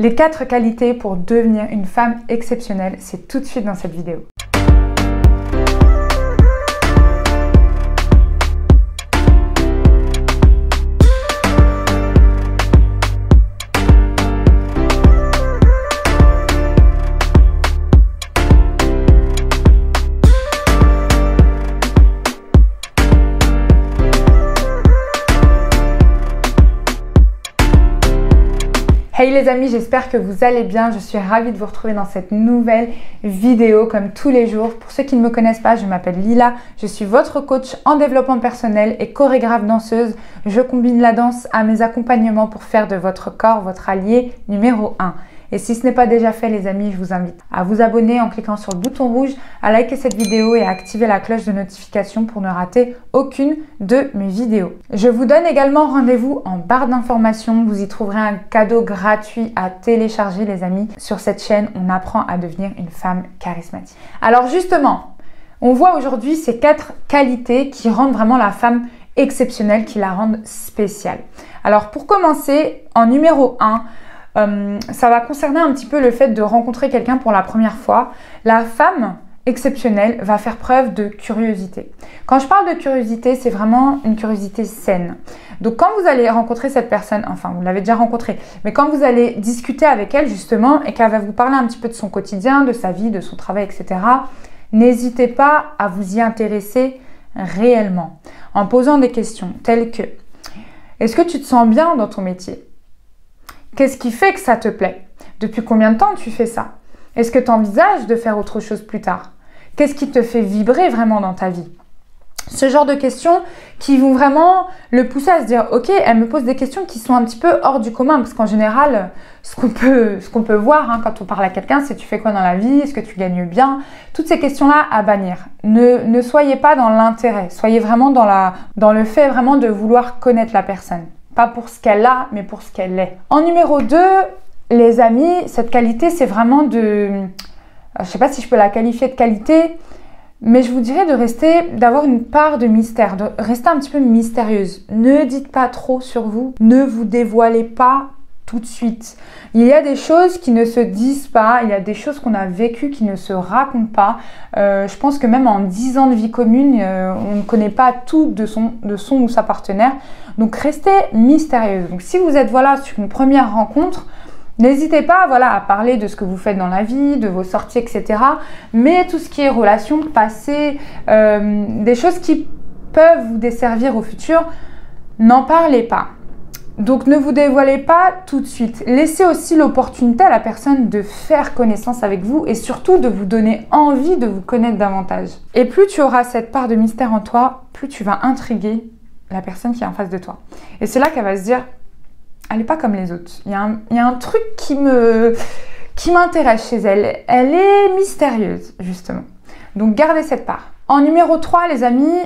Les 4 qualités pour devenir une femme exceptionnelle, c'est tout de suite dans cette vidéo. Hey les amis, j'espère que vous allez bien. Je suis ravie de vous retrouver dans cette nouvelle vidéo comme tous les jours. Pour ceux qui ne me connaissent pas, je m'appelle Lila. Je suis votre coach en développement personnel et chorégraphe danseuse. Je combine la danse à mes accompagnements pour faire de votre corps votre allié numéro 1. Et si ce n'est pas déjà fait les amis, je vous invite à vous abonner en cliquant sur le bouton rouge, à liker cette vidéo et à activer la cloche de notification pour ne rater aucune de mes vidéos. Je vous donne également rendez-vous en barre d'informations. Vous y trouverez un cadeau gratuit à télécharger les amis. Sur cette chaîne, on apprend à devenir une femme charismatique. Alors justement, on voit aujourd'hui ces 4 qualités qui rendent vraiment la femme exceptionnelle, qui la rendent spéciale. Alors pour commencer, en numéro 1, ça va concerner un petit peu le fait de rencontrer quelqu'un pour la première fois. La femme exceptionnelle va faire preuve de curiosité. Quand je parle de curiosité, c'est vraiment une curiosité saine. Donc quand vous allez rencontrer cette personne, enfin vous l'avez déjà rencontrée, mais quand vous allez discuter avec elle justement et qu'elle va vous parler un petit peu de son quotidien, de sa vie, de son travail, etc., n'hésitez pas à vous y intéresser réellement en posant des questions telles que: est-ce que tu te sens bien dans ton métier ? Qu'est-ce qui fait que ça te plaît? Depuis combien de temps tu fais ça? Est-ce que tu envisages de faire autre chose plus tard? Qu'est-ce qui te fait vibrer vraiment dans ta vie? Ce genre de questions qui vont vraiment le pousser à se dire: ok, elle me pose des questions qui sont un petit peu hors du commun, parce qu'en général, ce qu'on peut voir quand on parle à quelqu'un, c'est: tu fais quoi dans la vie? Est-ce que tu gagnes bien? Toutes ces questions-là à bannir. Ne soyez pas dans l'intérêt, soyez vraiment dans le fait vraiment de vouloir connaître la personne. Pas pour ce qu'elle a, mais pour ce qu'elle est. En numéro 2, les amis, cette qualité, c'est vraiment de... Je ne sais pas si je peux la qualifier de qualité, mais je vous dirais d'avoir une part de mystère, de rester un petit peu mystérieuse. Ne dites pas trop sur vous, ne vous dévoilez pas tout de suite. Il y a des choses qui ne se disent pas, il y a des choses qu'on a vécues qui ne se racontent pas. Je pense que même en 10 ans de vie commune, on ne connaît pas tout de son ou sa partenaire. Donc restez mystérieuse. Donc si vous êtes sur une première rencontre, n'hésitez pas à parler de ce que vous faites dans la vie, de vos sorties, etc. Mais tout ce qui est relations passées, des choses qui peuvent vous desservir au futur, n'en parlez pas. Donc ne vous dévoilez pas tout de suite. Laissez aussi l'opportunité à la personne de faire connaissance avec vous et surtout de vous donner envie de vous connaître davantage. Et plus tu auras cette part de mystère en toi, plus tu vas intriguer la personne qui est en face de toi. Et c'est là qu'elle va se dire: elle n'est pas comme les autres. Il y a un truc qui m'intéresse chez elle. Elle est mystérieuse, justement. Donc gardez cette part. En numéro 3, les amis,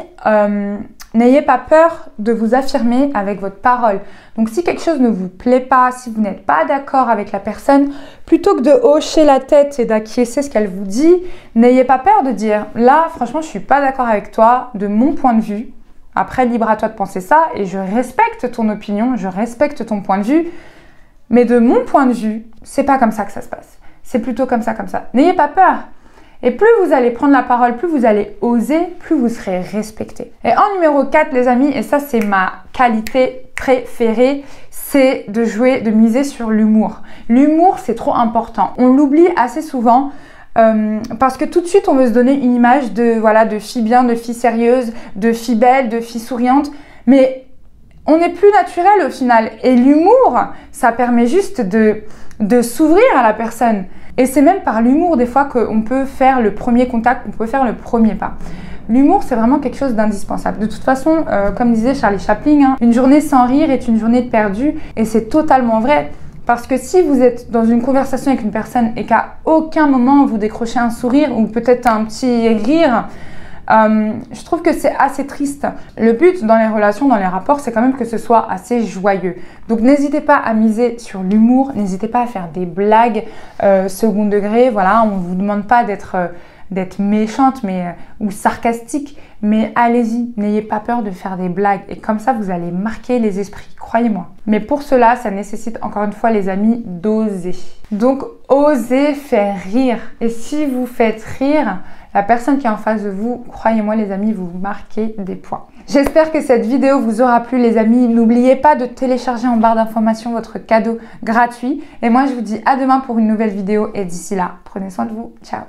n'ayez pas peur de vous affirmer avec votre parole. Donc si quelque chose ne vous plaît pas, si vous n'êtes pas d'accord avec la personne, plutôt que de hocher la tête et d'acquiescer ce qu'elle vous dit, n'ayez pas peur de dire: là, franchement, je ne suis pas d'accord avec toi, de mon point de vue. Après, libre à toi de penser ça, et je respecte ton opinion, je respecte ton point de vue, mais de mon point de vue, c'est pas comme ça que ça se passe. C'est plutôt comme ça, comme ça. N'ayez pas peur. Et plus vous allez prendre la parole, plus vous allez oser, plus vous serez respecté. Et en numéro 4, les amis, et ça c'est ma qualité préférée, c'est de miser sur l'humour. L'humour, c'est trop important. On l'oublie assez souvent. Parce que tout de suite on veut se donner une image de fille bien, de fille sérieuse, de fille belle, de fille souriante, mais on est plus naturel au final. Et l'humour, ça permet juste de s'ouvrir à la personne. Et c'est même par l'humour des fois qu'on peut faire le premier contact, on peut faire le premier pas. L'humour, c'est vraiment quelque chose d'indispensable. De toute façon, comme disait Charlie Chaplin, une journée sans rire est une journée perdue, et c'est totalement vrai. Parce que si vous êtes dans une conversation avec une personne et qu'à aucun moment vous décrochez un sourire ou peut-être un petit rire, je trouve que c'est assez triste. Le but dans les relations, dans les rapports, c'est quand même que ce soit assez joyeux. Donc n'hésitez pas à miser sur l'humour, n'hésitez pas à faire des blagues second degré. Voilà, on ne vous demande pas d'être d'être méchante ou sarcastique, mais allez-y, n'ayez pas peur de faire des blagues et comme ça vous allez marquer les esprits, croyez-moi. Mais pour cela, ça nécessite encore une fois les amis d'oser. Donc osez faire rire et si vous faites rire, la personne qui est en face de vous, croyez-moi les amis, vous marquez des points. J'espère que cette vidéo vous aura plu les amis. N'oubliez pas de télécharger en barre d'informations votre cadeau gratuit. Et moi je vous dis à demain pour une nouvelle vidéo et d'ici là, prenez soin de vous. Ciao.